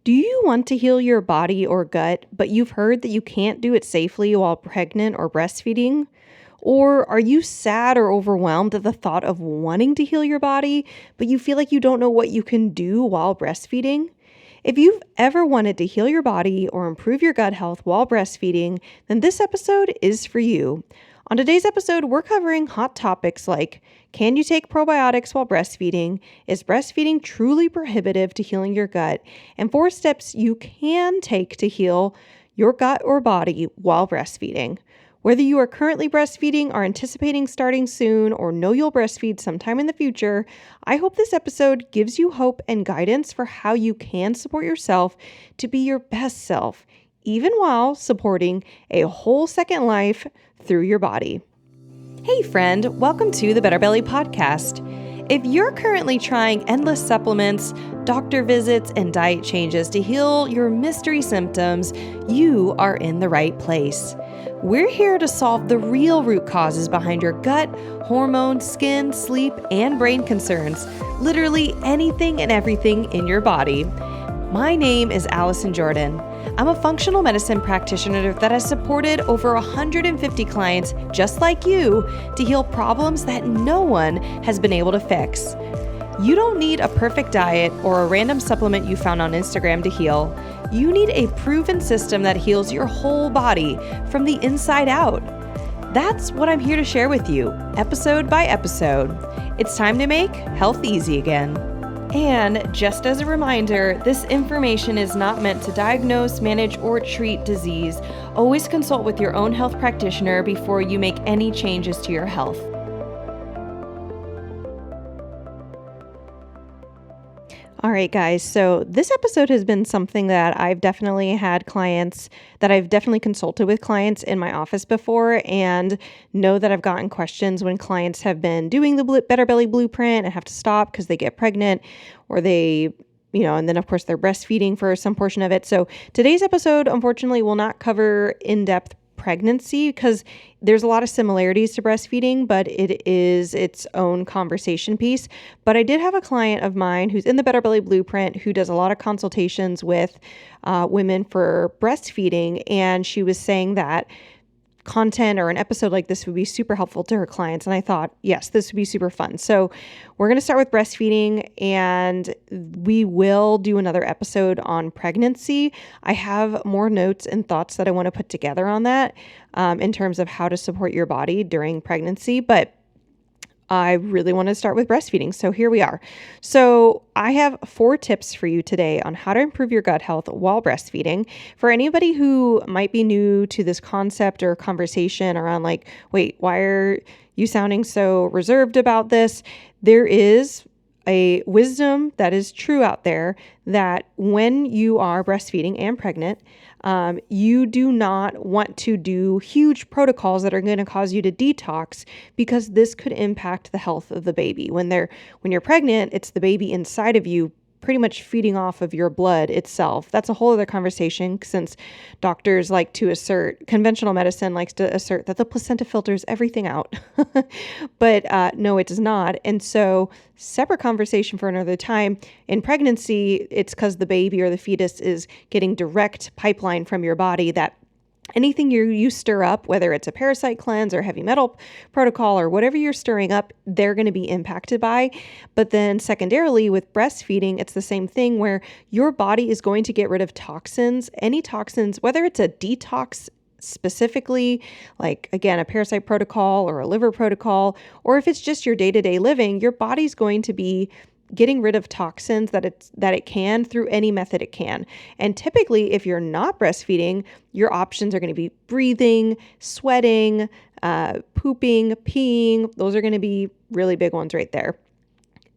Do you want to heal your body or gut, but you've heard that you can't do it safely while pregnant or breastfeeding? Or are you sad or overwhelmed at the thought of wanting to heal your body, but you feel like you don't know what you can do while breastfeeding? If you've ever wanted to heal your body or improve your gut health while breastfeeding, then this episode is for you. On today's episode, we're covering hot topics like, can you take probiotics while breastfeeding? Is breastfeeding truly prohibitive to healing your gut? And 4 steps you can take to heal your gut or body while breastfeeding. Whether you are currently breastfeeding, are anticipating starting soon, or know you'll breastfeed sometime in the future, I hope this episode gives you hope and guidance for how you can support yourself to be your best self, even while supporting a whole second life through your body. Hey friend, welcome to the BetterBelly podcast. If you're currently trying endless supplements, doctor visits, and diet changes to heal your mystery symptoms, you are in the right place. We're here to solve the real root causes behind your gut, hormones, skin, sleep, and brain concerns, literally anything and everything in your body. My name is Allison Jordan. I'm a functional medicine practitioner that has supported over 150 clients just like you to heal problems that no one has been able to fix. You don't need a perfect diet or a random supplement you found on Instagram to heal. You need a proven system that heals your whole body from the inside out. That's what I'm here to share with you, episode by episode. It's time to make health easy again. And just as a reminder, this information is not meant to diagnose, manage, or treat disease. Always consult with your own health practitioner before you make any changes to your health. All right, guys. So this episode has been something that I've definitely had clients, that I've definitely consulted with clients in my office before, and know that I've gotten questions when clients have been doing the BetterBelly blueprint and have to stop because they get pregnant or they, and then of course they're breastfeeding for some portion of it. So today's episode, unfortunately, will not cover in-depth pregnancy because there's a lot of similarities to breastfeeding, but it is its own conversation piece. But I did have a client of mine who's in the BetterBelly Blueprint who does a lot of consultations with women for breastfeeding, and she was saying that content or an episode like this would be super helpful to her clients. And I thought, yes, this would be super fun. So we're going to start with breastfeeding, and we will do another episode on pregnancy. I have more notes and thoughts that I want to put together on that in terms of how to support your body during pregnancy. But I really want to start with breastfeeding. So here we are. So I have 4 tips for you today on how to improve your gut health while breastfeeding. For anybody who might be new to this concept or conversation around like, wait, why are you sounding so reserved about this? There is a wisdom that is true out there that when you are breastfeeding and pregnant, you do not want to do huge protocols that are going to cause you to detox, because this could impact the health of the baby. When you're pregnant, it's the baby inside of you pretty much feeding off of your blood itself. That's a whole other conversation, since doctors like to assert, conventional medicine likes to assert that the placenta filters everything out. But no, it does not. And so separate conversation for another time. In pregnancy, it's because the baby or the fetus is getting direct pipeline from your body that anything you stir up, whether it's a parasite cleanse or heavy metal protocol or whatever you're stirring up, they're going to be impacted by. But then secondarily with breastfeeding, it's the same thing where your body is going to get rid of toxins, any toxins, whether it's a detox specifically, like again, a parasite protocol or a liver protocol, or if it's just your day-to-day living, your body's going to be getting rid of toxins that it can through any method it can. And typically, if you're not breastfeeding, your options are going to be breathing, sweating, pooping, peeing. Those are going to be really big ones right there.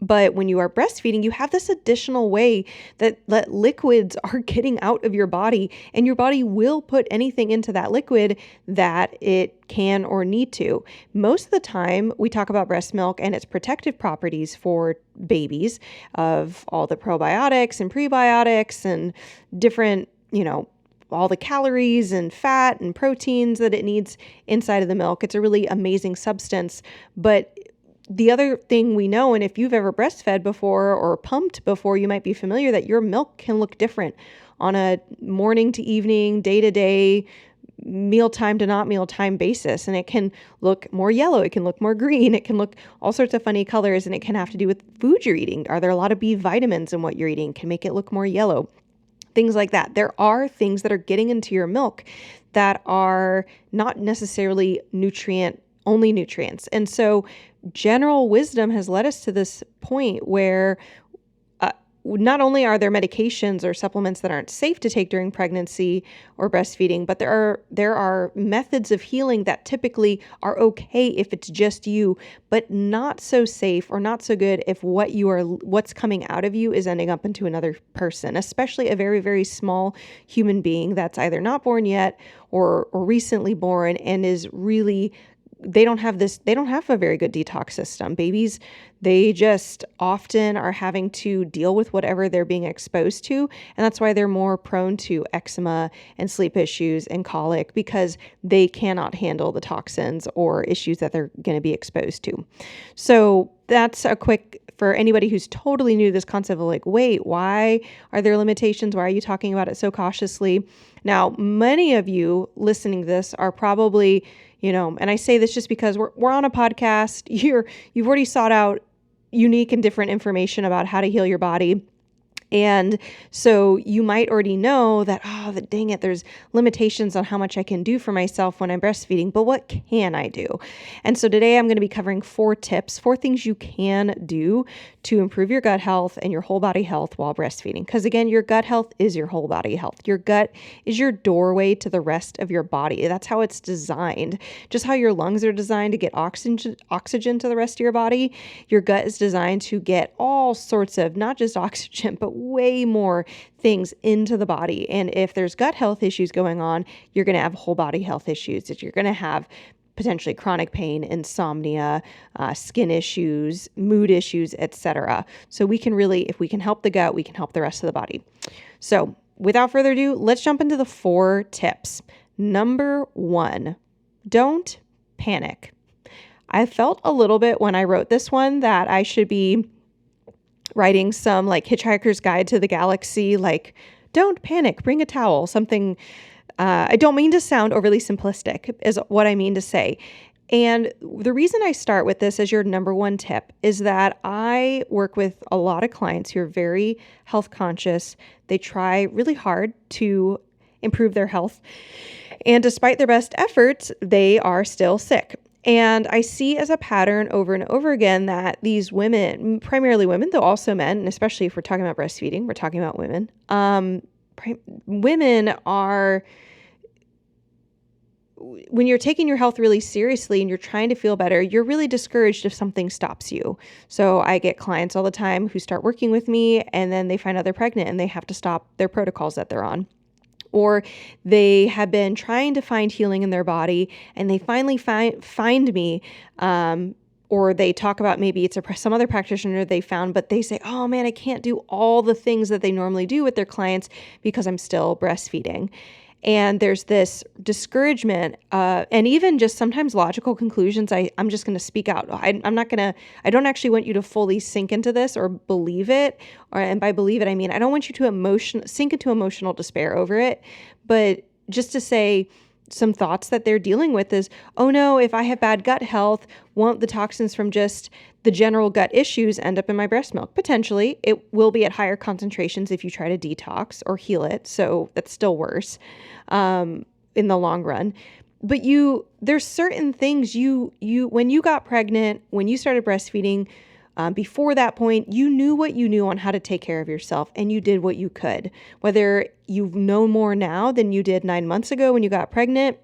But when you are breastfeeding, you have this additional way that liquids are getting out of your body, and your body will put anything into that liquid that it can or need to. Most of the time, we talk about breast milk and its protective properties for babies of all the probiotics and prebiotics and different, all the calories and fat and proteins that it needs inside of the milk. It's a really amazing substance, but the other thing we know, and if you've ever breastfed before or pumped before, you might be familiar that your milk can look different on a morning to evening, day to day, mealtime to not mealtime basis. And it can look more yellow. It can look more green. It can look all sorts of funny colors, and it can have to do with food you're eating. Are there a lot of B vitamins in what you're eating? Can make it look more yellow. Things like that. There are things that are getting into your milk that are not necessarily only nutrients. And so general wisdom has led us to this point where not only are there medications or supplements that aren't safe to take during pregnancy or breastfeeding, but there are methods of healing that typically are okay if it's just you, but not so safe or not so good if what's coming out of you is ending up into another person, especially a very, very small human being that's either not born yet or recently born and is really they don't have a very good detox system. Babies, they just often are having to deal with whatever they're being exposed to. And that's why they're more prone to eczema and sleep issues and colic, because they cannot handle the toxins or issues that they're going to be exposed to. So that's a quick, for anybody who's totally new to this concept of like, wait, why are there limitations? Why are you talking about it so cautiously? Now, many of you listening to this are probably, and I say this just because we're on a podcast. You've already sought out unique and different information about how to heal your body. And so you might already know that, dang it, there's limitations on how much I can do for myself when I'm breastfeeding, but what can I do? And so today I'm going to be covering 4 things you can do to improve your gut health and your whole body health while breastfeeding. Because again, your gut health is your whole body health. Your gut is your doorway to the rest of your body. That's how it's designed. Just how your lungs are designed to get oxygen to the rest of your body, your gut is designed to get all sorts of, not just oxygen, but way more things into the body. And if there's gut health issues going on, you're going to have whole body health issues. That you're going to have potentially chronic pain, insomnia, skin issues, mood issues, etc. So if we can help the gut, we can help the rest of the body. So without further ado, let's jump into the 4 tips. Number 1, don't panic. I felt a little bit when I wrote this one that I should be writing some like Hitchhiker's Guide to the Galaxy, like, don't panic, bring a towel, something. I don't mean to sound overly simplistic is what I mean to say. And the reason I start with this as your number 1 tip is that I work with a lot of clients who are very health conscious. They try really hard to improve their health. And despite their best efforts, they are still sick. And I see as a pattern over and over again that these women, primarily women, though also men, and especially if we're talking about breastfeeding, we're talking about women. Women are, when you're taking your health really seriously and you're trying to feel better, you're really discouraged if something stops you. So I get clients all the time who start working with me and then they find out they're pregnant and they have to stop their protocols that they're on. Or they have been trying to find healing in their body and they finally find me, or they talk about maybe it's some other practitioner they found, but they say, oh man, I can't do all the things that they normally do with their clients because I'm still breastfeeding. And there's this discouragement, and even just sometimes logical conclusions. I'm just going to speak out. I don't actually want you to fully sink into this or believe it. And by believe it, I mean, I don't want you to sink into emotional despair over it. But just to say some thoughts that they're dealing with is, oh no, if I have bad gut health, won't the toxins from just the general gut issues end up in my breast milk? Potentially. It will be at higher concentrations if you try to detox or heal it. So that's still worse in the long run. But there's certain things when you got pregnant, when you started breastfeeding, before that point, you knew what you knew on how to take care of yourself and you did what you could. Whether you know more now than you did 9 months ago when you got pregnant,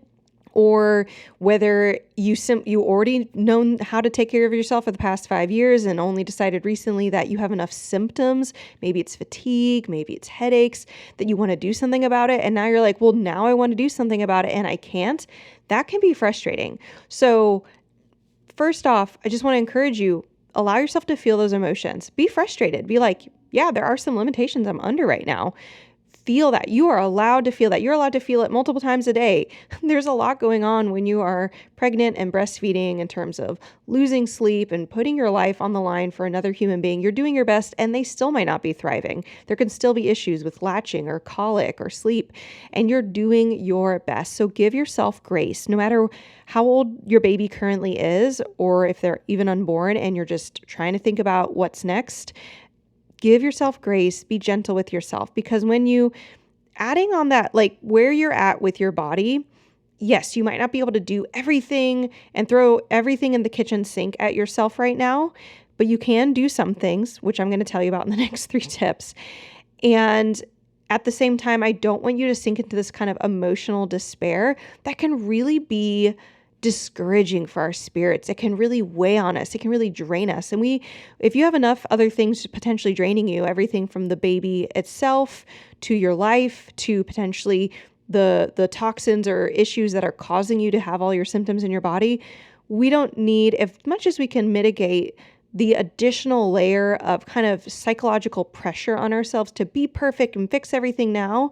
or whether you already known how to take care of yourself for the past 5 years and only decided recently that you have enough symptoms, maybe it's fatigue, maybe it's headaches, that you want to do something about it. And now you're like, well, now I want to do something about it and I can't. That can be frustrating. So first off, I just want to encourage you, allow yourself to feel those emotions. Be frustrated. Be like, yeah, there are some limitations I'm under right now. feel that. You are allowed to feel that. You're allowed to feel it multiple times a day. There's a lot going on when you are pregnant and breastfeeding in terms of losing sleep and putting your life on the line for another human being. You're doing your best and they still might not be thriving. There can still be issues with latching or colic or sleep, and you're doing your best. So give yourself grace, no matter how old your baby currently is, or if they're even unborn and you're just trying to think about what's next. Give yourself grace, be gentle with yourself, because when you adding on that, like where you're at with your body, yes, you might not be able to do everything and throw everything in the kitchen sink at yourself right now, but you can do some things, which I'm going to tell you about in the next 3 tips. And at the same time, I don't want you to sink into this kind of emotional despair that can really be discouraging for our spirits. It can really weigh on us. It can really drain us. And if you have enough other things potentially draining you, everything from the baby itself to your life to potentially the toxins or issues that are causing you to have all your symptoms in your body, we don't need, as much as we can mitigate the additional layer of kind of psychological pressure on ourselves to be perfect and fix everything now,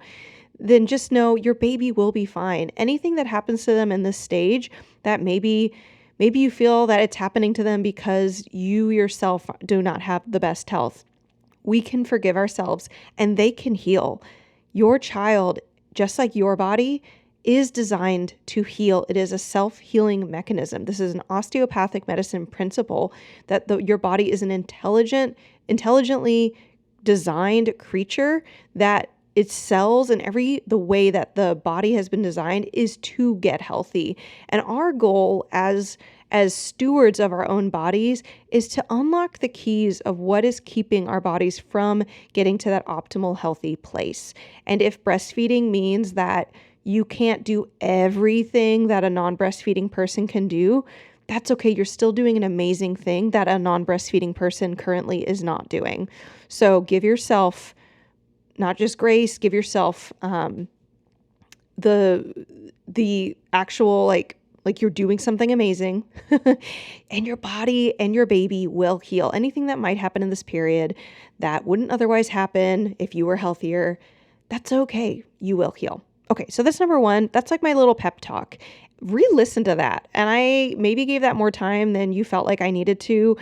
then just know your baby will be fine. Anything that happens to them in this stage that maybe you feel that it's happening to them because you yourself do not have the best health, we can forgive ourselves and they can heal. Your child, just like your body, is designed to heal. It is a self-healing mechanism. This is an osteopathic medicine principle that your body is an intelligently designed creature, that its cells and the way that the body has been designed is to get healthy. And our goal as stewards of our own bodies is to unlock the keys of what is keeping our bodies from getting to that optimal healthy place. And if breastfeeding means that you can't do everything that a non-breastfeeding person can do, that's okay. You're still doing an amazing thing that a non-breastfeeding person currently is not doing. So give yourself not just grace, give yourself the actual like you're doing something amazing and your body and your baby will heal. Anything that might happen in this period that wouldn't otherwise happen if you were healthier, that's okay. You will heal. Okay, so that's number 1. That's like my little pep talk. Re-listen to that. And I maybe gave that more time than you felt like I needed to,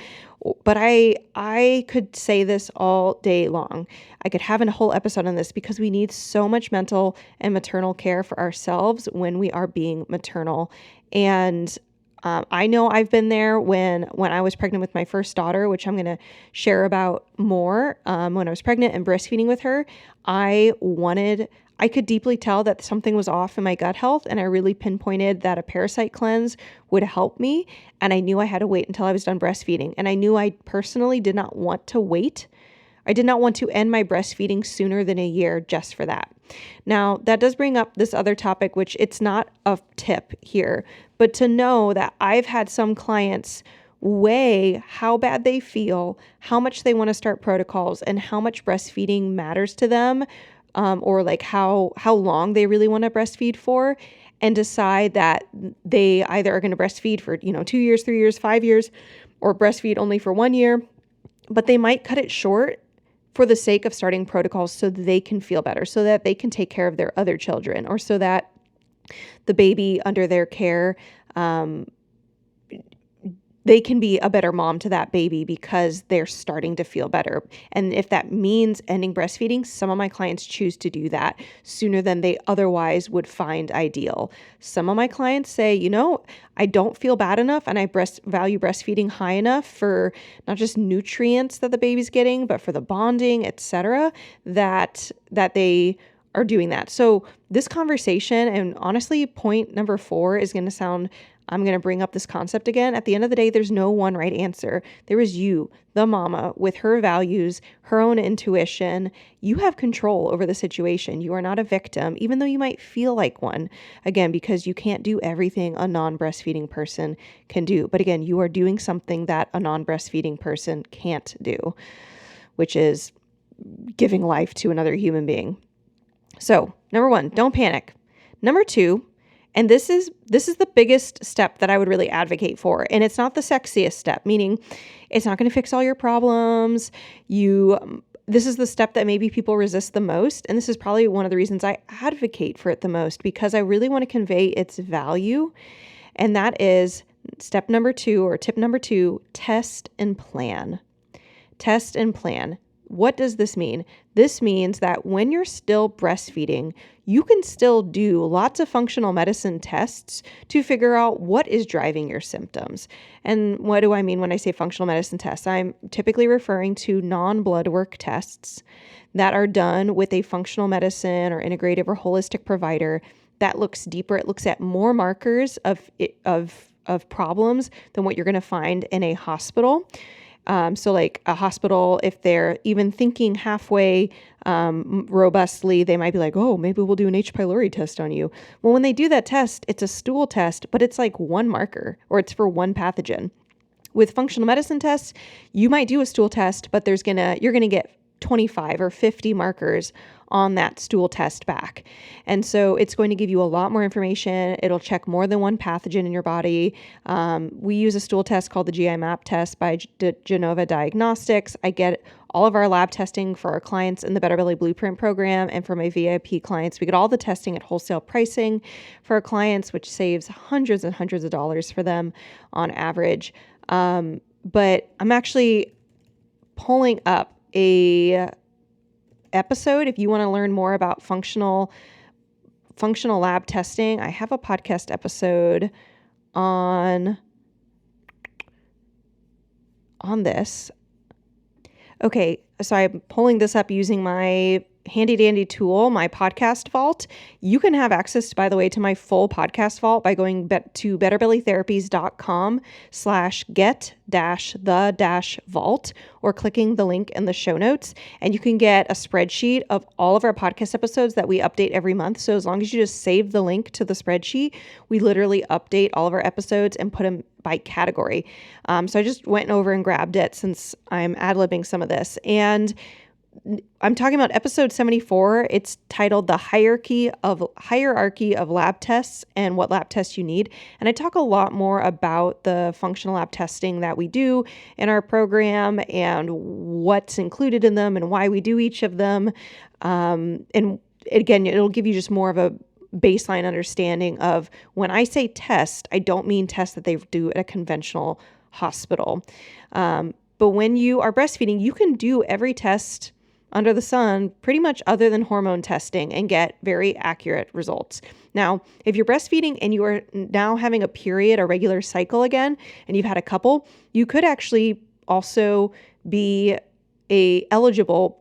but I could say this all day long. I could have a whole episode on this because we need so much mental and maternal care for ourselves when we are being maternal. And I know I've been there when I was pregnant with my first daughter, which I'm going to share about more. When I was pregnant and breastfeeding with her, I could deeply tell that something was off in my gut health, and I really pinpointed that a parasite cleanse would help me, and I knew I had to wait until I was done breastfeeding, and I knew I personally did not want to wait. I did not want to end my breastfeeding sooner than a year just for that. Now, that does bring up this other topic, which it's not a tip here, but to know that I've had some clients weigh how bad they feel, how much they want to start protocols, and how much breastfeeding matters to them, or like how long they really want to breastfeed for, and decide that they either are going to breastfeed for 2 years, 3 years, 5 years, or breastfeed only for 1 year, but they might cut it short for the sake of starting protocols so that they can feel better, so that they can take care of their other children, or so that the baby under their care, they can be a better mom to that baby because they're starting to feel better. And if that means ending breastfeeding, some of my clients choose to do that sooner than they otherwise would find ideal. Some of my clients say, I don't feel bad enough and I value breastfeeding high enough for not just nutrients that the baby's getting, but for the bonding, etc., that they are doing that. So this conversation, and honestly, point number 4 is going to sound, I'm going to bring up this concept again. At the end of the day, there's no one right answer. There is you, the mama, with her values, her own intuition. You have control over the situation. You are not a victim, even though you might feel like one. Again, because you can't do everything a non-breastfeeding person can do. But again, you are doing something that a non-breastfeeding person can't do, which is giving life to another human being. So, number 1, don't panic. Number 2, and this is the biggest step that I would really advocate for. And it's not the sexiest step, meaning it's not going to fix all your problems. this is the step that maybe people resist the most. And this is probably one of the reasons I advocate for it the most, because I really want to convey its value. And that is step number 2, or tip number 2, test and plan. Test and plan. What does this mean? This means that when you're still breastfeeding, you can still do lots of functional medicine tests to figure out what is driving your symptoms. And what do I mean when I say functional medicine tests? I'm typically referring to non-blood work tests that are done with a functional medicine or integrative or holistic provider that looks deeper. It looks at more markers of problems than what you're going to find in a hospital. So like a hospital, if they're even thinking halfway robustly, they might be like, oh, maybe we'll do an H. pylori test on you. Well, when they do that test, it's a stool test, but it's like one marker, or it's for one pathogen. With functional medicine tests, you might do a stool test, but you're going to get 25 or 50 markers on that stool test back. And so it's going to give you a lot more information. It'll check more than one pathogen in your body. We use a stool test called the GI map test by Genova Diagnostics. I get all of our lab testing for our clients in the BetterBelly Blueprint program, and for my VIP clients, we get all the testing at wholesale pricing for our clients, which saves hundreds and hundreds of dollars for them on average. But I'm actually pulling up a episode. If you want to learn more about functional lab testing, I have a podcast episode on this. Okay, so I'm pulling this up using my handy dandy tool, my podcast vault. You can have access, by the way, to my full podcast vault by going to betterbellytherapies.com/get-the-vault, or clicking the link in the show notes. And you can get a spreadsheet of all of our podcast episodes that we update every month. So as long as you just save the link to the spreadsheet, we literally update all of our episodes and put them by category. So I just went over and grabbed it since I'm ad-libbing some of this. And I'm talking about episode 74. It's titled The Hierarchy of Lab Tests and What Lab Tests You Need. And I talk a lot more about the functional lab testing that we do in our program and what's included in them and why we do each of them. And again, it'll give you just more of a baseline understanding of, when I say test, I don't mean test that they do at a conventional hospital. But when you are breastfeeding, you can do every test under the sun, pretty much other than hormone testing, and get very accurate results. Now, if you're breastfeeding and you are now having a period, a regular cycle again, and you've had a couple, you could actually also be eligible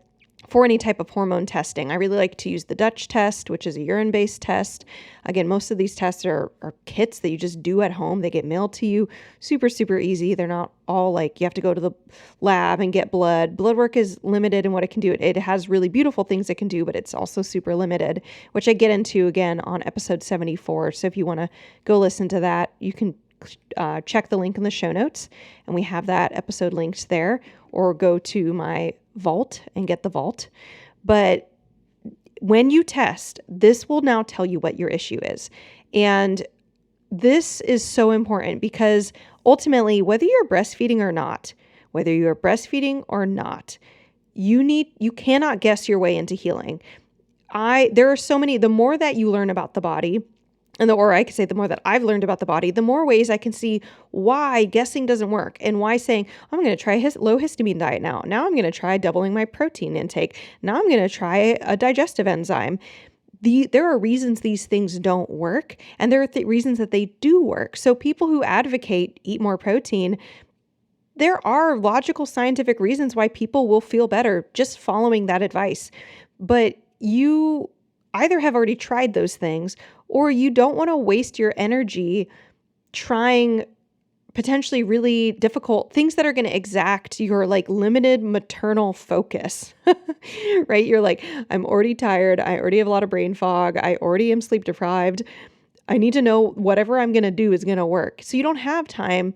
for any type of hormone testing. I really like to use the Dutch test, which is a urine-based test. Again, most of these tests are kits that you just do at home. They get mailed to you. Super, super easy. They're not all like you have to go to the lab and get blood. Blood work is limited in what it can do. It has really beautiful things it can do, but it's also super limited, which I get into again on episode 74. So if you want to go listen to that, you can check the link in the show notes, and we have that episode linked there, or go to my vault and get the vault. But when you test, this will now tell you what your issue is. And this is so important because ultimately, whether you're breastfeeding or not, you cannot guess your way into healing. There are so many, the more that you learn about the body, or I could say the more that I've learned about the body, the more ways I can see why guessing doesn't work, and why saying, I'm going to try low histamine diet now. Now I'm going to try doubling my protein intake. Now I'm going to try a digestive enzyme. There are reasons these things don't work, and there are reasons that they do work. So people who advocate eat more protein, there are logical scientific reasons why people will feel better just following that advice. But you either have already tried those things, or you don't want to waste your energy trying potentially really difficult things that are going to exact your like limited maternal focus, right? You're like, I'm already tired. I already have a lot of brain fog. I already am sleep deprived. I need to know whatever I'm going to do is going to work. So you don't have time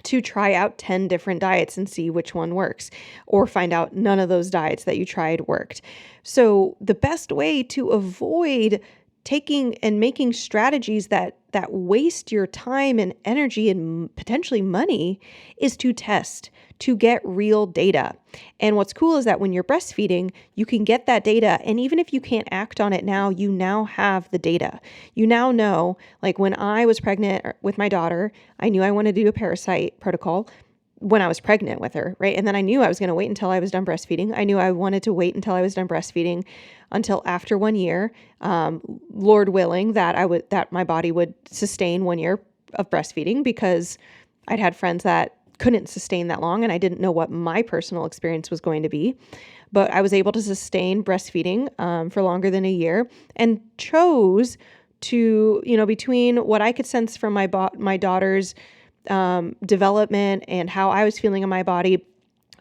to try out 10 different diets and see which one works, or find out none of those diets that you tried worked. So the best way to avoid taking and making strategies that waste your time and energy and potentially money is to test to get real data. And what's cool is that when you're breastfeeding, you can get that data. And even if you can't act on it now, you now have the data. You now know, like when I was pregnant with my daughter, I knew I wanted to do a parasite protocol when I was pregnant with her, right? And then I knew I was going to wait until I was done breastfeeding. I knew I wanted to wait until I was done breastfeeding until after 1 year, Lord willing, that my body would sustain 1 year of breastfeeding, because I'd had friends that couldn't sustain that long and I didn't know what my personal experience was going to be. But I was able to sustain breastfeeding for longer than a year, and chose to, between what I could sense from my daughter's development and how I was feeling in my body,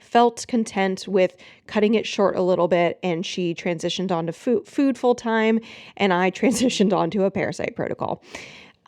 felt content with cutting it short a little bit. And she transitioned onto food full time, and I transitioned onto a parasite protocol.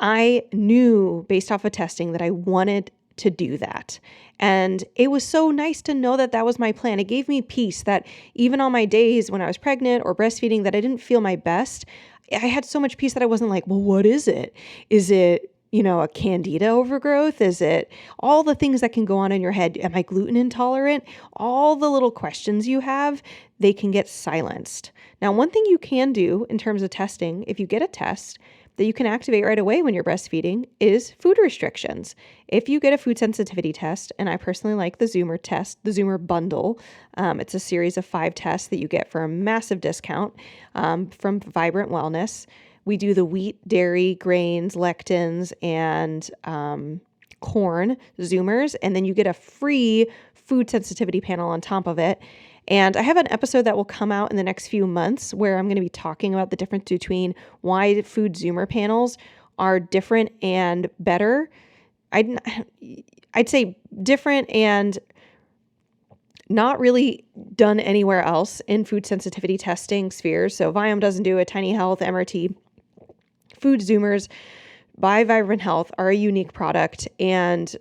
I knew based off of testing that I wanted to do that. And it was so nice to know that that was my plan. It gave me peace that even on my days when I was pregnant or breastfeeding that I didn't feel my best, I had so much peace that I wasn't like, well, what is it? Is it, a candida overgrowth? Is it all the things that can go on in your head? Am I gluten intolerant? All the little questions you have, they can get silenced. Now, one thing you can do in terms of testing, if you get a test that you can activate right away when you're breastfeeding, is food restrictions. If you get a food sensitivity test, and I personally like the Zoomer test, the Zoomer bundle, it's a series of 5 tests that you get for a massive discount from Vibrant Wellness. We do the wheat, dairy, grains, lectins, and corn Zoomers, and then you get a free food sensitivity panel on top of it. And I have an episode that will come out in the next few months where I'm going to be talking about the difference between why food Zoomer panels are different and better. I'd say different and not really done anywhere else in food sensitivity testing spheres. So Viome doesn't do it, Tiny Health, MRT. Food Zoomers by Vibrant Health are a unique product and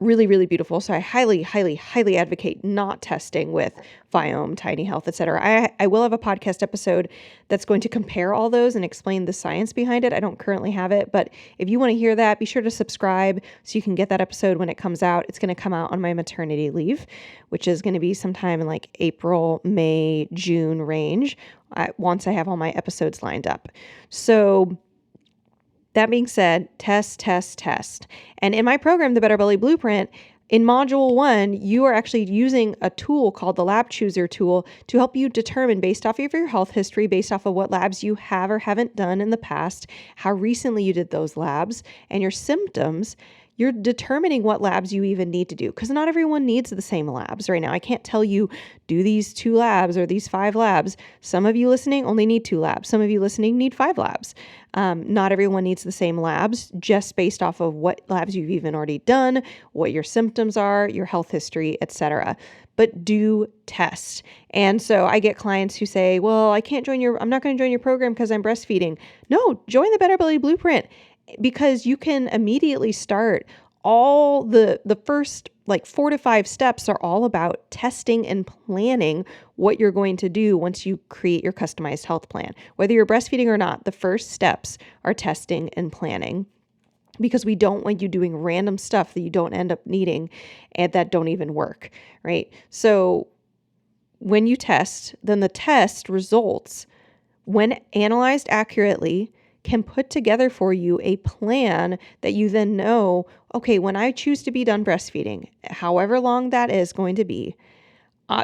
really, really beautiful. So I highly, highly, highly advocate not testing with Viome, Tiny Health, etc. I will have a podcast episode that's going to compare all those and explain the science behind it. I don't currently have it, but if you want to hear that, be sure to subscribe so you can get that episode when it comes out. It's going to come out on my maternity leave, which is going to be sometime in like April, May, June range, once I have all my episodes lined up. So that being said, test. And in my program, the BetterBelly Blueprint, in module 1, you are actually using a tool called the Lab Chooser tool to help you determine, based off of your health history, based off of what labs you have or haven't done in the past, how recently you did those labs, and your symptoms. You're determining what labs you even need to do, because not everyone needs the same labs right now. I can't tell you do these 2 labs or these 5 labs. Some of you listening only need 2 labs. Some of you listening need 5 labs. Not everyone needs the same labs, just based off of what labs you've even already done, what your symptoms are, your health history, etc. But do test. And so I get clients who say, well, I'm not going to join your program because I'm breastfeeding. No, join the BetterBelly Blueprint, because you can immediately start. All the first 4 to 5 steps are all about testing and planning what you're going to do once you create your customized health plan. Whether you're breastfeeding or not, the first steps are testing and planning, because we don't want you doing random stuff that you don't end up needing and that don't even work, right? So when you test, then the test results, when analyzed accurately, can put together for you a plan that you then know, okay, when I choose to be done breastfeeding, however long that is going to be,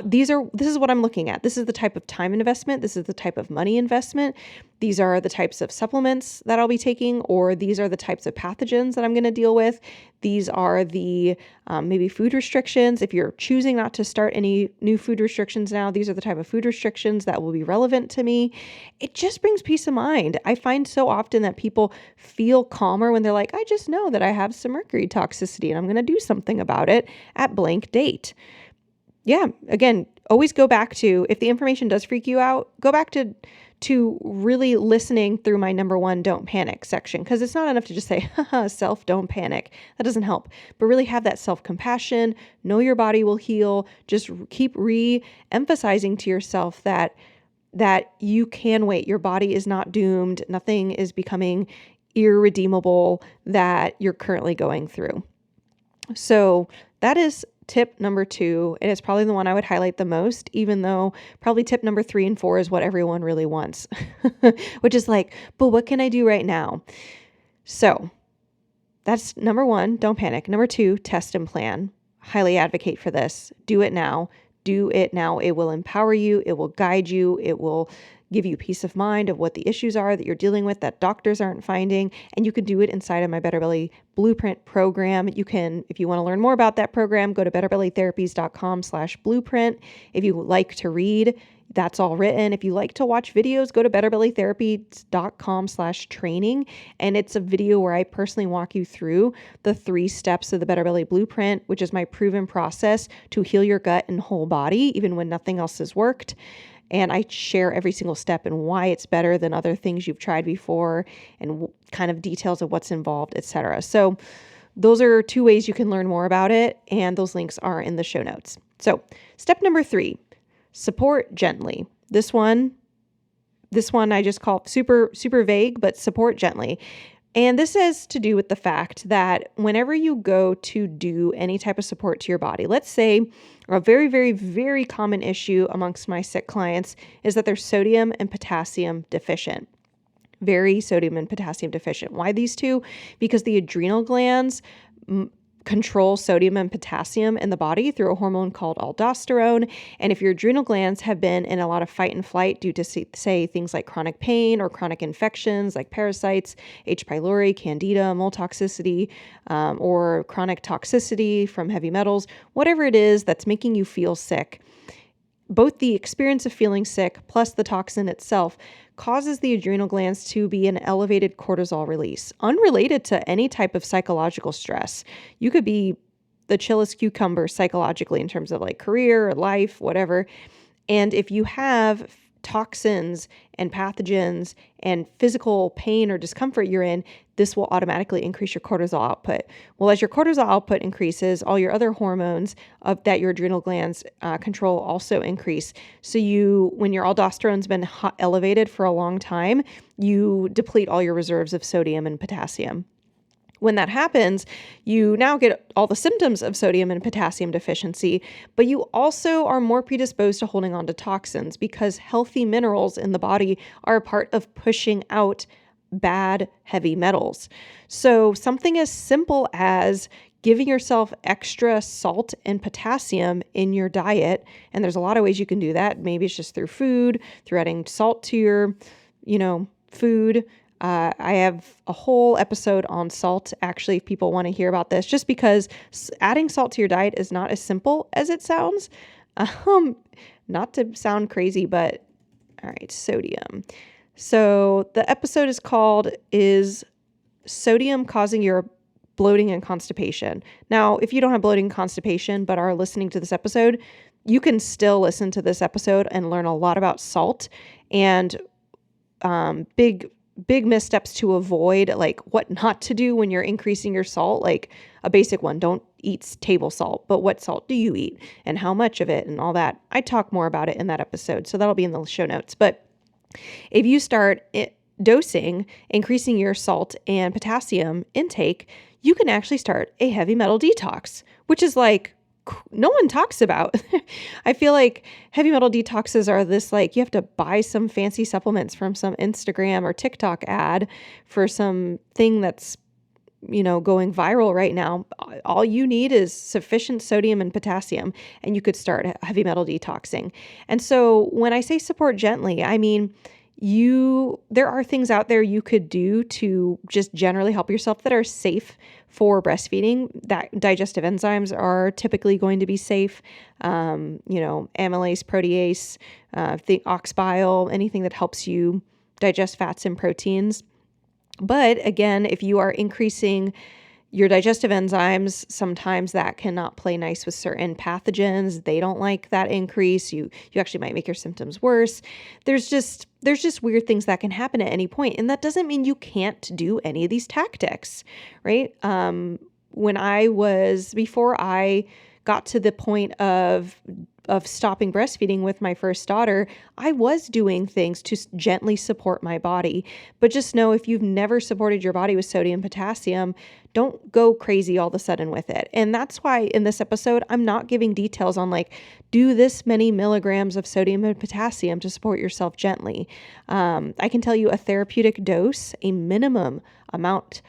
this is what I'm looking at. This is the type of time investment. This is the type of money investment. These are the types of supplements that I'll be taking, or these are the types of pathogens that I'm going to deal with. These are the maybe food restrictions. If you're choosing not to start any new food restrictions now, these are the type of food restrictions that will be relevant to me. It just brings peace of mind. I find so often that people feel calmer when they're like, I just know that I have some mercury toxicity and I'm going to do something about it at blank date. Yeah, again, always go back to, if the information does freak you out, go back to really listening through my number 1 don't panic section, because it's not enough to just say, haha, self, don't panic. That doesn't help. But really have that self-compassion, know your body will heal, just keep re-emphasizing to yourself that you can wait. Your body is not doomed. Nothing is becoming irredeemable that you're currently going through. So that is tip number 2. And it's probably the one I would highlight the most, even though probably tip number 3 and 4 is what everyone really wants, which is like, but what can I do right now? So that's number 1, don't panic. Number 2, test and plan. Highly advocate for this. Do it now. Do it now. It will empower you. It will guide you. It will give you peace of mind of what the issues are that you're dealing with that doctors aren't finding. And you can do it inside of my BetterBelly Blueprint program. You can, if you want to learn more about that program, go to betterbellytherapies.com/blueprint. If you like to read, that's all written. If you like to watch videos, go to betterbellytherapies.com/training. And it's a video where I personally walk you through the 3 steps of the BetterBelly Blueprint, which is my proven process to heal your gut and whole body, even when nothing else has worked. And I share every single step and why it's better than other things you've tried before and kind of details of what's involved, etc. So those are 2 ways you can learn more about it. And those links are in the show notes. So step number 3, support gently. This one I just call super, super vague, but support gently. And this has to do with the fact that whenever you go to do any type of support to your body, let's say a very, very, very common issue amongst my sick clients is that they're sodium and potassium deficient. Very sodium and potassium deficient. Why these 2? Because the adrenal glands control sodium and potassium in the body through a hormone called aldosterone. And if your adrenal glands have been in a lot of fight and flight due to, say, things like chronic pain or chronic infections like parasites, H. pylori, candida, mold toxicity, or chronic toxicity from heavy metals, whatever it is that's making you feel sick, both the experience of feeling sick plus the toxin itself causes the adrenal glands to be an elevated cortisol release, unrelated to any type of psychological stress. You could be the chillest cucumber psychologically in terms of like career, life, whatever. And if you have toxins and pathogens and physical pain or discomfort you're in, this will automatically increase your cortisol output. Well, as your cortisol output increases, all your other hormones that your adrenal glands control also increase. So when your aldosterone's been elevated for a long time, you deplete all your reserves of sodium and potassium. When that happens, you now get all the symptoms of sodium and potassium deficiency, but you also are more predisposed to holding on to toxins because healthy minerals in the body are a part of pushing out bad heavy metals. So something as simple as giving yourself extra salt and potassium in your diet, and there's a lot of ways you can do that. Maybe it's just through food, through adding salt to your, food. I have a whole episode on salt, actually, if people want to hear about this, just because adding salt to your diet is not as simple as it sounds. Not to sound crazy, but all right, sodium. So the episode is called, Is Sodium Causing Your Bloating and Constipation? Now, if you don't have bloating and constipation, but are listening to this episode, you can still listen to this episode and learn a lot about salt and big missteps to avoid, like what not to do when you're increasing your salt. Like a basic one, don't eat table salt, but what salt do you eat and how much of it and all that. I talk more about it in that episode, so that'll be in the show notes. But if you start increasing your salt and potassium intake, you can actually start a heavy metal detox, which is like no one talks about. I feel like heavy metal detoxes are this, like, you have to buy some fancy supplements from some Instagram or TikTok ad for some thing that's, going viral right now. All you need is sufficient sodium and potassium, and you could start heavy metal detoxing. And so when I say support gently, I mean, there are things out there you could do to just generally help yourself that are safe for breastfeeding. That digestive enzymes are typically going to be safe. Amylase, protease, the ox bile, anything that helps you digest fats and proteins. But again, if you are increasing your digestive enzymes, sometimes that cannot play nice with certain pathogens. They don't like that increase. You actually might make your symptoms worse. There's just weird things that can happen at any point. And that doesn't mean you can't do any of these tactics, right? Before I got to the point of stopping breastfeeding with my first daughter, I was doing things to gently support my body. But just know, if you've never supported your body with sodium, potassium, don't go crazy all of a sudden with it. And that's why in this episode, I'm not giving details on like, do this many milligrams of sodium and potassium to support yourself gently. I can tell you a therapeutic dose, a minimum amount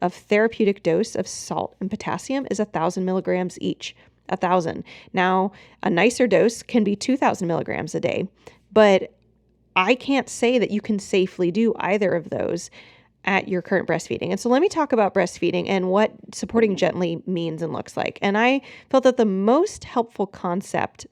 of therapeutic dose of salt and potassium is 1,000 milligrams each. 1,000. Now, a nicer dose can be 2,000 milligrams a day, but I can't say that you can safely do either of those at your current breastfeeding. And so let me talk about breastfeeding and what supporting gently means and looks like. And I felt that the most helpful concept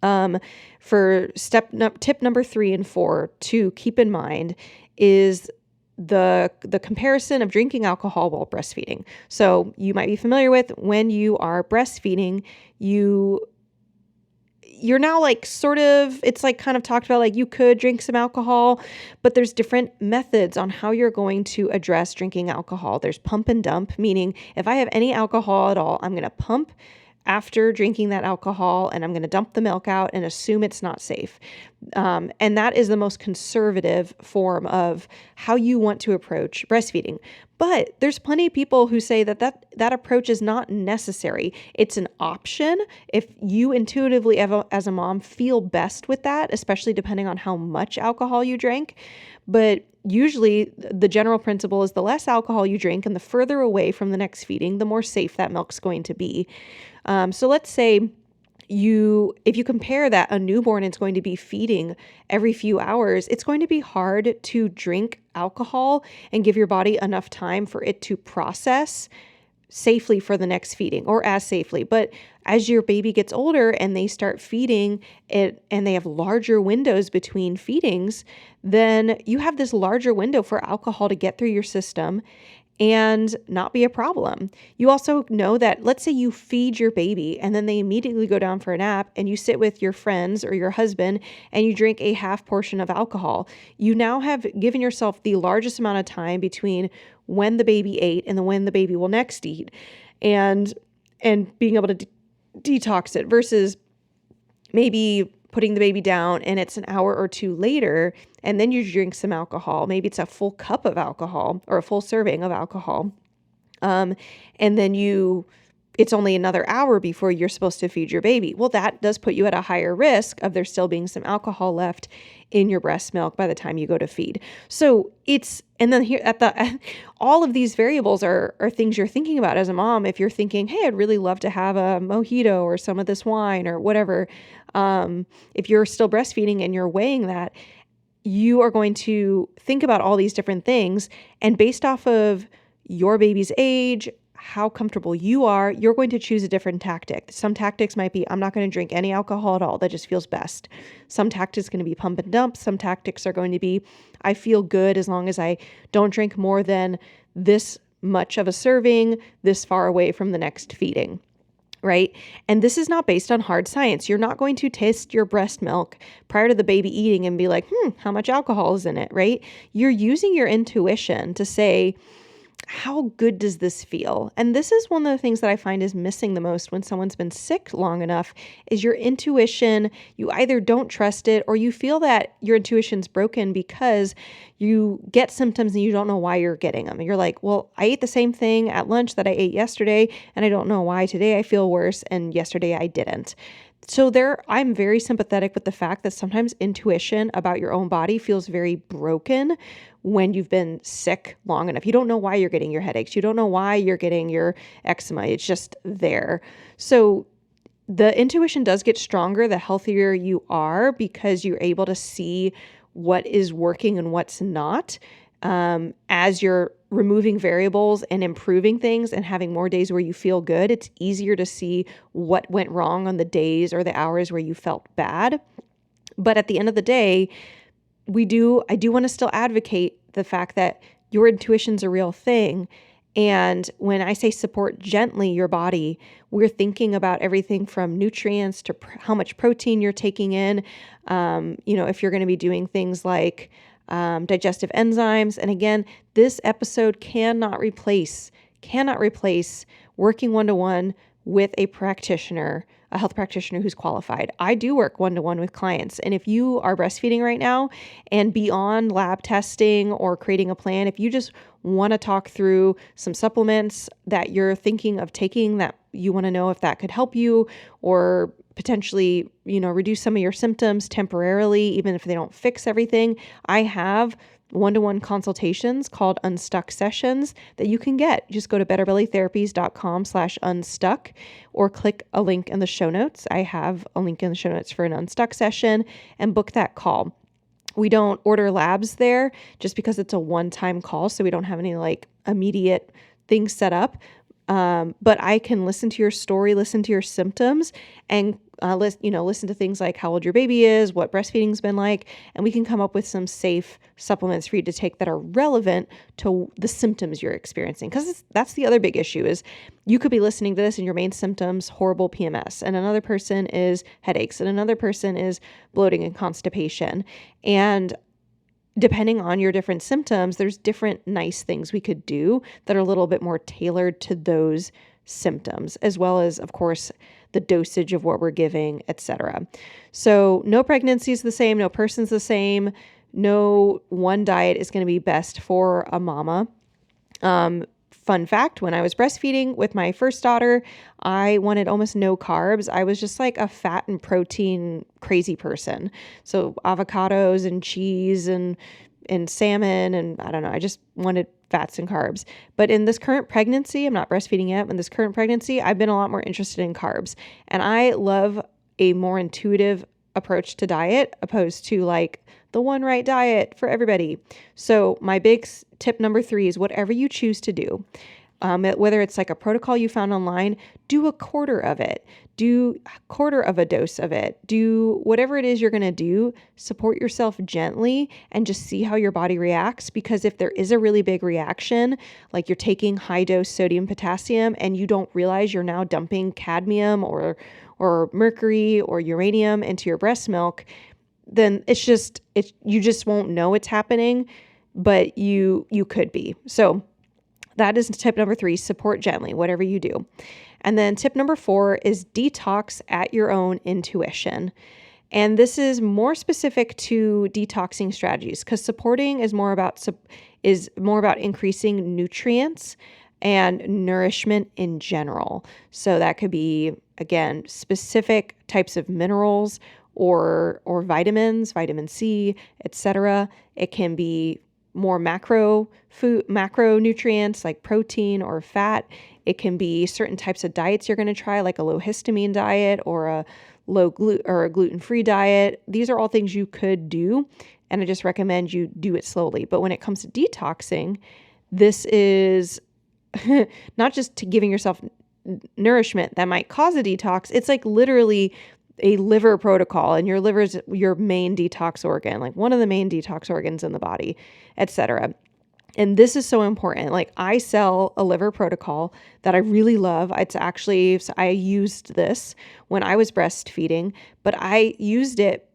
for tip number 3 and 4 to keep in mind is the comparison of drinking alcohol while breastfeeding. So you might be familiar with, when you are breastfeeding, you're now like sort of, it's like kind of talked about like you could drink some alcohol, but there's different methods on how you're going to address drinking alcohol. There's pump and dump, meaning if I have any alcohol at all, I'm going to pump after drinking that alcohol, and I'm going to dump the milk out and assume it's not safe. And that is the most conservative form of how you want to approach breastfeeding. But there's plenty of people who say that approach is not necessary. It's an option if you intuitively, as a mom, feel best with that, especially depending on how much alcohol you drank. But usually the general principle is the less alcohol you drink and the further away from the next feeding, the more safe that milk's going to be. So let's say if you compare that, a newborn is going to be feeding every few hours, it's going to be hard to drink alcohol and give your body enough time for it to process safely for the next feeding, or as safely. But as your baby gets older and they start feeding it and they have larger windows between feedings, then you have this larger window for alcohol to get through your system and not be a problem. You also know that, let's say you feed your baby and then they immediately go down for a nap, and you sit with your friends or your husband and you drink a half portion of alcohol. You now have given yourself the largest amount of time between when the baby ate and when the baby will next eat, and being able to detox it, versus maybe putting the baby down and it's an hour or two later and then you drink some alcohol. Maybe it's a full cup of alcohol or a full serving of alcohol. And then it's only another hour before you're supposed to feed your baby. Well, that does put you at a higher risk of there still being some alcohol left in your breast milk by the time you go to feed. So and then here all of these variables are things you're thinking about as a mom. If you're thinking, hey, I'd really love to have a mojito or some of this wine or whatever. If you're still breastfeeding and you're weighing that, you are going to think about all these different things, and based off of your baby's age, how comfortable you are, you're going to choose a different tactic. Some tactics might be, I'm not going to drink any alcohol at all. That just feels best. Some tactics are going to be pump and dump. Some tactics are going to be, I feel good as long as I don't drink more than this much of a serving, this far away from the next feeding. Right? And this is not based on hard science. You're not going to taste your breast milk prior to the baby eating and be like, how much alcohol is in it, right? You're using your intuition to say, how good does this feel? And this is one of the things that I find is missing the most when someone's been sick long enough, is your intuition. You either don't trust it, or you feel that your intuition's broken because you get symptoms and you don't know why you're getting them. And you're like, well, I ate the same thing at lunch that I ate yesterday, and I don't know why today I feel worse and yesterday I didn't. So I'm very sympathetic with the fact that sometimes intuition about your own body feels very broken when you've been sick long enough. You don't know why you're getting your headaches. You don't know why you're getting your eczema. It's just there. So the intuition does get stronger the healthier you are, because you're able to see what is working and what's not. As you're removing variables and improving things and having more days where you feel good, it's easier to see what went wrong on the days or the hours where you felt bad. But at the end of the day, I do want to still advocate the fact that your intuition's a real thing. And when I say support gently your body, we're thinking about everything from nutrients to how much protein you're taking in. If you're going to be doing things like digestive enzymes. And again, this episode cannot replace working one-to-one with a practitioner, a health practitioner who's qualified. I do work one-to-one with clients. And if you are breastfeeding right now and beyond lab testing or creating a plan, if you just want to talk through some supplements that you're thinking of taking that you want to know if that could help you or potentially, reduce some of your symptoms temporarily, even if they don't fix everything, I have one-to-one consultations called Unstuck sessions that you can get. Just go to betterbellytherapies.com/unstuck or click a link in the show notes. I have a link in the show notes for an Unstuck session and book that call. We don't order labs there just because it's a one-time call. So we don't have any immediate things set up. But I can listen to your story, listen to your symptoms, and listen to things like how old your baby is, what breastfeeding's been like, and we can come up with some safe supplements for you to take that are relevant to the symptoms you're experiencing. Because that's the other big issue is you could be listening to this and your main symptoms, horrible PMS, and another person is headaches, and another person is bloating and constipation. And depending on your different symptoms, there's different nice things we could do that are a little bit more tailored to those symptoms, as well as, of course, the dosage of what we're giving, etc. So no pregnancy is the same, no person's the same, no one diet is going to be best for a mama. Fun fact, when I was breastfeeding with my first daughter, I wanted almost no carbs. I was just like a fat and protein crazy person. So avocados and cheese and salmon and I don't know, I just wanted fats and carbs. But in this current pregnancy, I'm not breastfeeding yet, in this current pregnancy, I've been a lot more interested in carbs. And I love a more intuitive approach to diet opposed to the one right diet for everybody. So my big tip number 3 is whatever you choose to do, whether it's a protocol you found online, do a quarter of it, do a quarter of a dose of it, do whatever it is you're going to do, support yourself gently and just see how your body reacts. Because if there is a really big reaction, like you're taking high dose sodium potassium and you don't realize you're now dumping cadmium or mercury or uranium into your breast milk, then you just won't know it's happening, but you could be. So that is tip number 3, support gently, whatever you do. And then tip number 4 is detox at your own intuition. And this is more specific to detoxing strategies because supporting is more about increasing nutrients and nourishment in general. So that could be, again, specific types of minerals or vitamins, vitamin C, etc. It can be more macro nutrients like protein or fat. It can be certain types of diets you're going to try, like a low histamine diet or a gluten-free diet. These are all things you could do, and I just recommend you do it slowly. But when it comes to detoxing, this is not just to giving yourself nourishment that might cause a detox. It's literally a liver protocol, and your liver is your main detox organ, one of the main detox organs in the body, etc. And this is so important. I sell a liver protocol that I really love. So I used this when I was breastfeeding, but I used it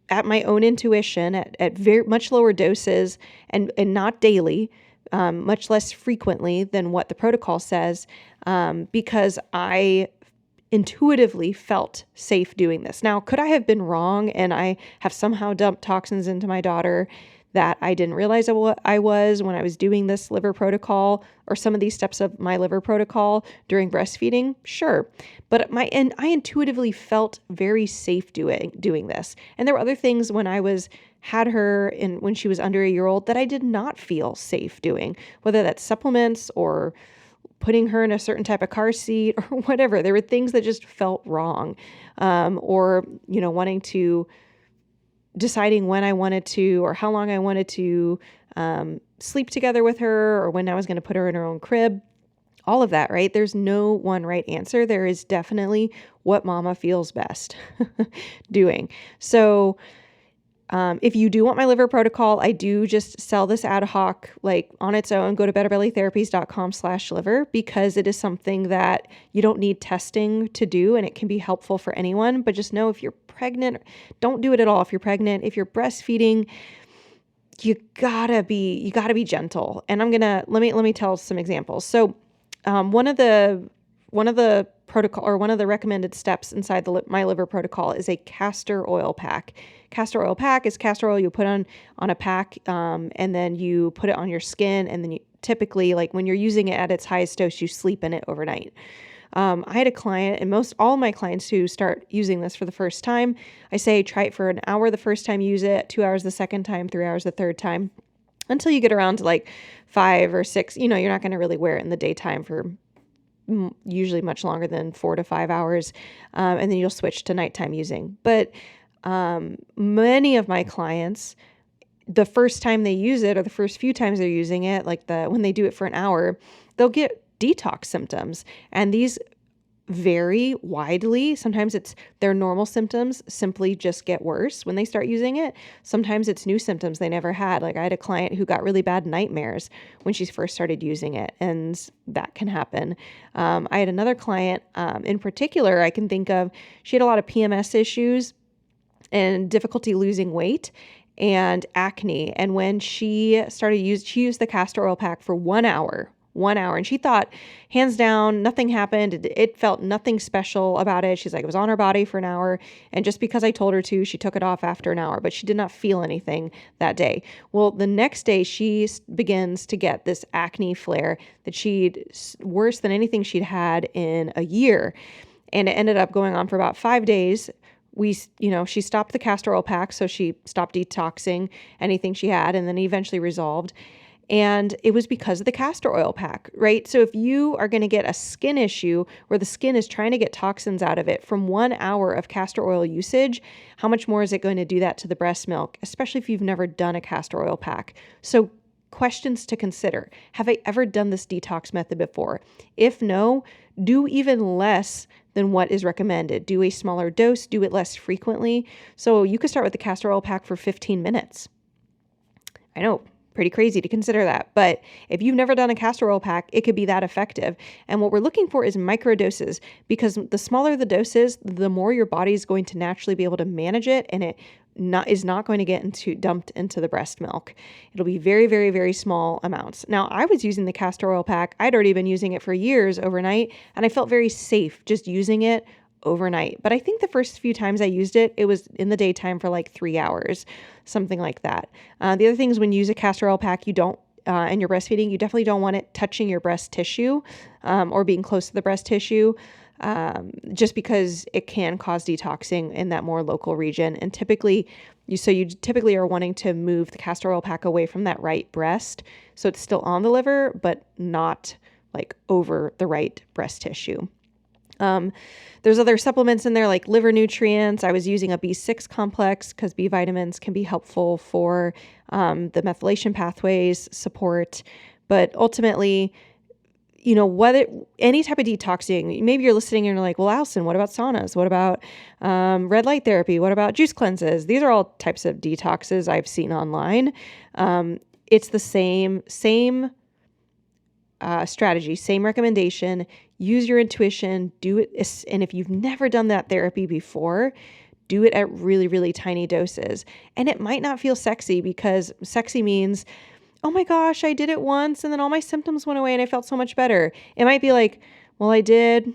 at my own intuition at very much lower doses and not daily, much less frequently than what the protocol says, because I intuitively felt safe doing this. Now, could I have been wrong and I have somehow dumped toxins into my daughter that I didn't realize I was when I was doing this liver protocol or some of these steps of my liver protocol during breastfeeding? Sure. But I intuitively felt very safe doing this. And there were other things when I had her when she was under a year old that I did not feel safe doing, whether that's supplements or putting her in a certain type of car seat or whatever. There were things that just felt wrong, or deciding when I wanted to or how long I wanted to sleep together with her or when I was going to put her in her own crib. All of that, right? There's no one right answer. There is definitely what mama feels best doing. So if you do want my liver protocol, I do just sell this ad hoc, on its own. Go to betterbellytherapies.com/liver because it is something that you don't need testing to do, and it can be helpful for anyone. But just know if you're pregnant, don't do it at all. If you're pregnant, if you're breastfeeding, you gotta be protocol, or one of the recommended steps inside the My Liver protocol, is a castor oil pack. Castor oil pack is castor oil you put on a pack, and then you put it on your skin, and then you typically, like when you're using it at its highest dose, you sleep in it overnight. I had a client, and all my clients who start using this for the first time, I say try it for an hour the first time, use it, 2 hours the second time, 3 hours the third time, until you get around to like 5 or 6. You're not going to really wear it in the daytime for usually much longer than 4 to 5 hours, and then you'll switch to nighttime using. But many of my clients, the first time they use it, or the first few times they're using it, like when they do it for an hour, they'll get detox symptoms, and these vary widely. Sometimes it's their normal symptoms simply just get worse when they start using it. Sometimes it's new symptoms they never had. Like I had a client who got really bad nightmares when she first started using it, and that can happen. I had another client in particular I can think of. She had a lot of PMS issues and difficulty losing weight and acne. And when she used the castor oil pack for 1 hour, and she thought, hands down, nothing happened. It felt nothing special about it. She's like, it was on her body for an hour, and just because I told her to, she took it off after an hour, but she did not feel anything that day. Well, the next day she begins to get this acne flare that worse than anything she'd had in a year. And it ended up going on for about 5 days. She stopped the castor oil pack, so she stopped detoxing anything she had, and then eventually resolved. And it was because of the castor oil pack, right? So if you are going to get a skin issue where the skin is trying to get toxins out of it from 1 hour of castor oil usage, how much more is it going to do that to the breast milk, especially if you've never done a castor oil pack? So questions to consider. Have I ever done this detox method before? If no, do even less than what is recommended. Do a smaller dose, do it less frequently. So you could start with the castor oil pack for 15 minutes. I know, pretty crazy to consider that. But if you've never done a castor oil pack, it could be that effective. And what we're looking for is micro doses, because the smaller the doses, the more your body is going to naturally be able to manage it, and it is not going to get dumped into the breast milk. It'll be very, very, very small amounts. Now, I was using the castor oil pack. I'd already been using it for years overnight, and I felt very safe just using it overnight. But I think the first few times I used it, it was in the daytime for like 3 hours, something like that. The other thing is, when you use a castor oil pack, and you're breastfeeding, you definitely don't want it touching your breast tissue or being close to the breast tissue, just because it can cause detoxing in that more local region. And you typically are wanting to move the castor oil pack away from that right breast, so it's still on the liver, but not like over the right breast tissue. There's other supplements in there like liver nutrients. I was using a B6 complex because B vitamins can be helpful for the methylation pathways support. But ultimately, any type of detoxing, maybe you're listening and you're like, well, Allison, what about saunas? What about red light therapy? What about juice cleanses? These are all types of detoxes I've seen online. It's the same strategy, same recommendation. Use your intuition, do it. And if you've never done that therapy before, do it at really, really tiny doses. And it might not feel sexy, because sexy means, oh my gosh, I did it once and then all my symptoms went away and I felt so much better. It might be like, well, I did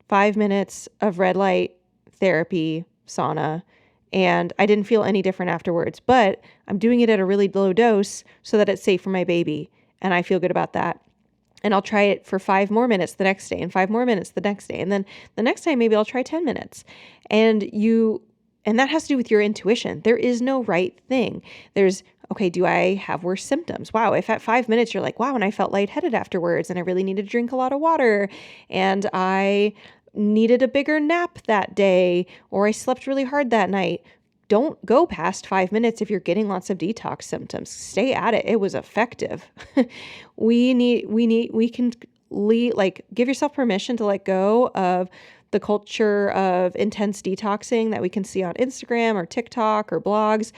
5 minutes of red light therapy, sauna, and I didn't feel any different afterwards, but I'm doing it at a really low dose so that it's safe for my baby. And I feel good about that. And I'll try it for 5 more minutes the next day, and 5 more minutes the next day. And then the next time, maybe I'll try 10 minutes. And that has to do with your intuition. There is no right thing. Okay, do I have worse symptoms? Wow, if at 5 minutes you're like, wow, and I felt lightheaded afterwards, and I really needed to drink a lot of water, and I needed a bigger nap that day, or I slept really hard that night. Don't go past 5 minutes if you're getting lots of detox symptoms. Stay at it. It was effective. Give yourself permission to let go of the culture of intense detoxing that we can see on Instagram or TikTok or blogs,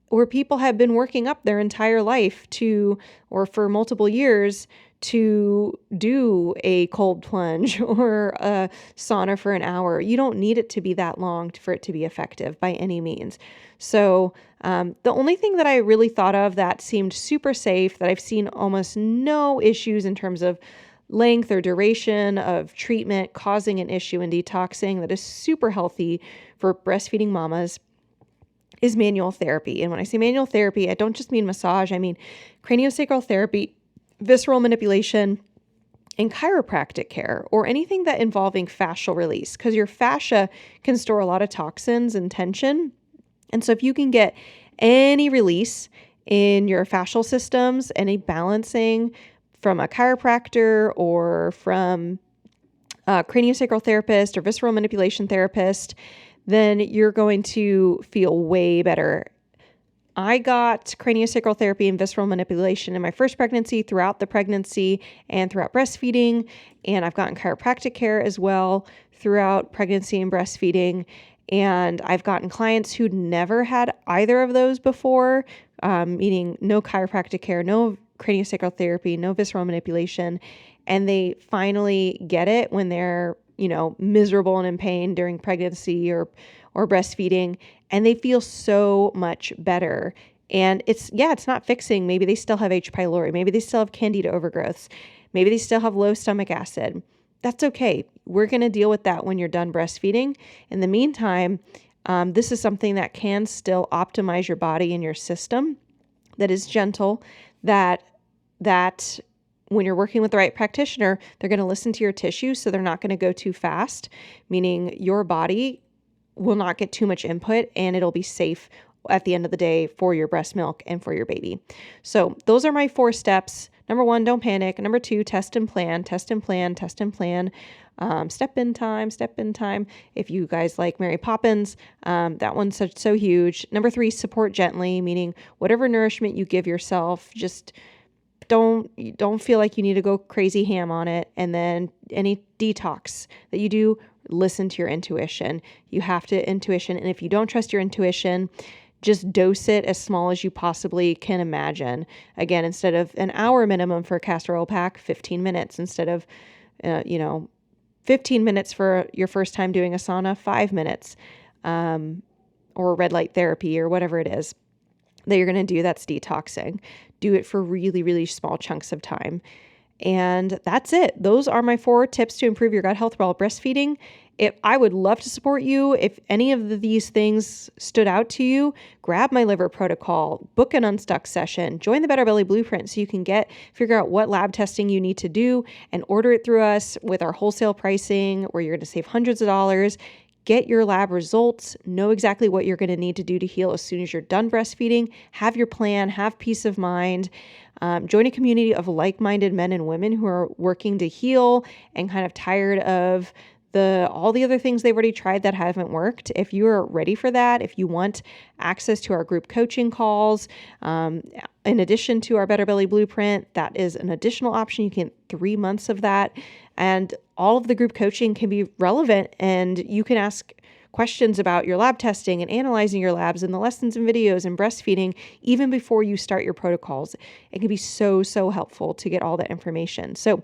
where people have been working up their entire life or for multiple years, to do a cold plunge or a sauna for an hour. You don't need it to be that long for it to be effective by any means. So the only thing that I really thought of that seemed super safe, that I've seen almost no issues in terms of length or duration of treatment causing an issue in detoxing that is super healthy for breastfeeding mamas is manual therapy. And when I say manual therapy, I don't just mean massage, I mean craniosacral therapy, visceral manipulation, and chiropractic care, or anything that involving fascial release, because your fascia can store a lot of toxins and tension. And so if you can get any release in your fascial systems, any balancing from a chiropractor or from a craniosacral therapist or visceral manipulation therapist, then you're going to feel way better. I got craniosacral therapy and visceral manipulation in my first pregnancy, throughout the pregnancy, and throughout breastfeeding. And I've gotten chiropractic care as well throughout pregnancy and breastfeeding. And I've gotten clients who'd never had either of those before, meaning no chiropractic care, no craniosacral therapy, no visceral manipulation. And they finally get it when they're, miserable and in pain during pregnancy or breastfeeding, and they feel so much better. And it's not fixing. Maybe they still have H. pylori. Maybe they still have candida overgrowths. Maybe they still have low stomach acid. That's okay. We're going to deal with that when you're done breastfeeding. In the meantime, this is something that can still optimize your body and your system, that is gentle, that when you're working with the right practitioner, they're going to listen to your tissues, so they're not going to go too fast, meaning your body will not get too much input, and it'll be safe at the end of the day for your breast milk and for your baby. So those are my 4 steps. Number 1, don't panic. Number 2, test and plan, test and plan, test and plan. Step in time. If you guys like Mary Poppins, that one's so huge. Number 3, support gently, meaning whatever nourishment you give yourself, just don't feel like you need to go crazy ham on it. And then any detox that you do, listen to your intuition. You have to intuition. And if you don't trust your intuition, just dose it as small as you possibly can imagine. Again, instead of an hour minimum for a castor oil pack, 15 minutes. Instead of, 15 minutes for your first time doing a sauna, 5 minutes, or red light therapy or whatever it is that you're going to do that's detoxing. Do it for really, really small chunks of time. And that's it. Those are my 4 tips to improve your gut health while breastfeeding. I would love to support you. If any of these things stood out to you, grab my liver protocol, book an unstuck session, join the BetterBelly blueprint so you can figure out what lab testing you need to do and order it through us with our wholesale pricing, where you're going to save hundreds of dollars. Get your lab results, know exactly what you're going to need to do to heal as soon as you're done breastfeeding, have your plan, have peace of mind, join a community of like-minded men and women who are working to heal and kind of tired of all the other things they've already tried that haven't worked. If you are ready for that, if you want access to our group coaching calls, in addition to our BetterBelly blueprint, that is an additional option. You can get 3 months of that. And all of the group coaching can be relevant, and you can ask questions about your lab testing and analyzing your labs and the lessons and videos and breastfeeding even before you start your protocols. It can be so, so helpful to get all that information. So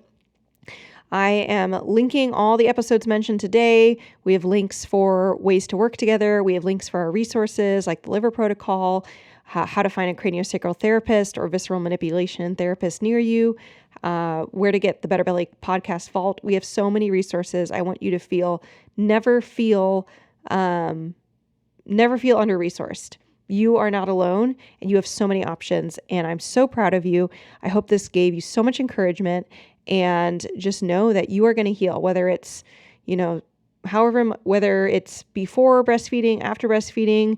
I am linking all the episodes mentioned today. We have links for ways to work together. We have links for our resources like the liver protocol, how to find a craniosacral therapist or visceral manipulation therapist near you, where to get the BetterBelly podcast vault. We have so many resources. I want you to never feel under-resourced. You are not alone, and you have so many options, and I'm so proud of you. I hope this gave you so much encouragement, and just know that you are going to heal, whether it's, whether it's before breastfeeding, after breastfeeding,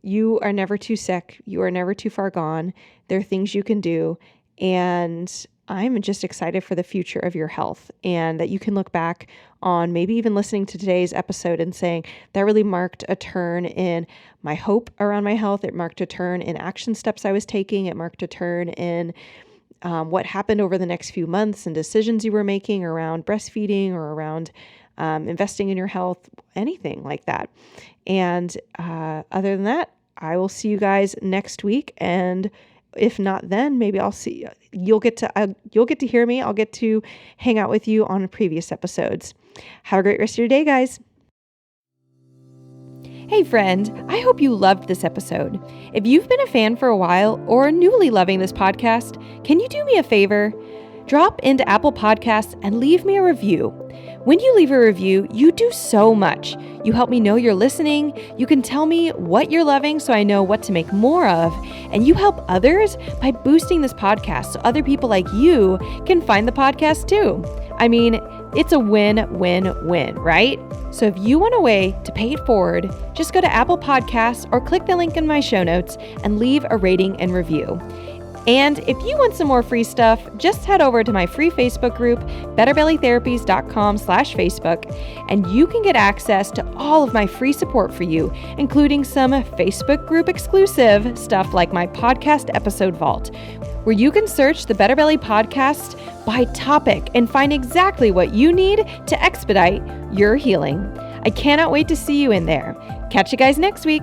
you are never too sick. You are never too far gone. There are things you can do. And I'm just excited for the future of your health, and that you can look back on maybe even listening to today's episode and saying that really marked a turn in my hope around my health. It marked a turn in action steps I was taking. It marked a turn in what happened over the next few months and decisions you were making around breastfeeding or around investing in your health, anything like that. And other than that, I will see you guys next week. And if not, then maybe I'll see you'll get to hear me. I'll get to hang out with you on previous episodes. Have a great rest of your day, guys. Hey friend, I hope you loved this episode. If you've been a fan for a while or newly loving this podcast, can you do me a favor? drop into Apple Podcasts and leave me a review. When you leave a review, you do so much. You help me know you're listening, you can tell me what you're loving so I know what to make more of, and you help others by boosting this podcast so other people like you can find the podcast too. I mean, it's a win-win-win, right? So if you want a way to pay it forward, just go to Apple Podcasts or click the link in my show notes and leave a rating and review. And if you want some more free stuff, just head over to my free Facebook group, betterbellytherapies.com/Facebook, and you can get access to all of my free support for you, including some Facebook group exclusive stuff like my podcast episode vault, where you can search the BetterBelly podcast by topic and find exactly what you need to expedite your healing. I cannot wait to see you in there. Catch you guys next week.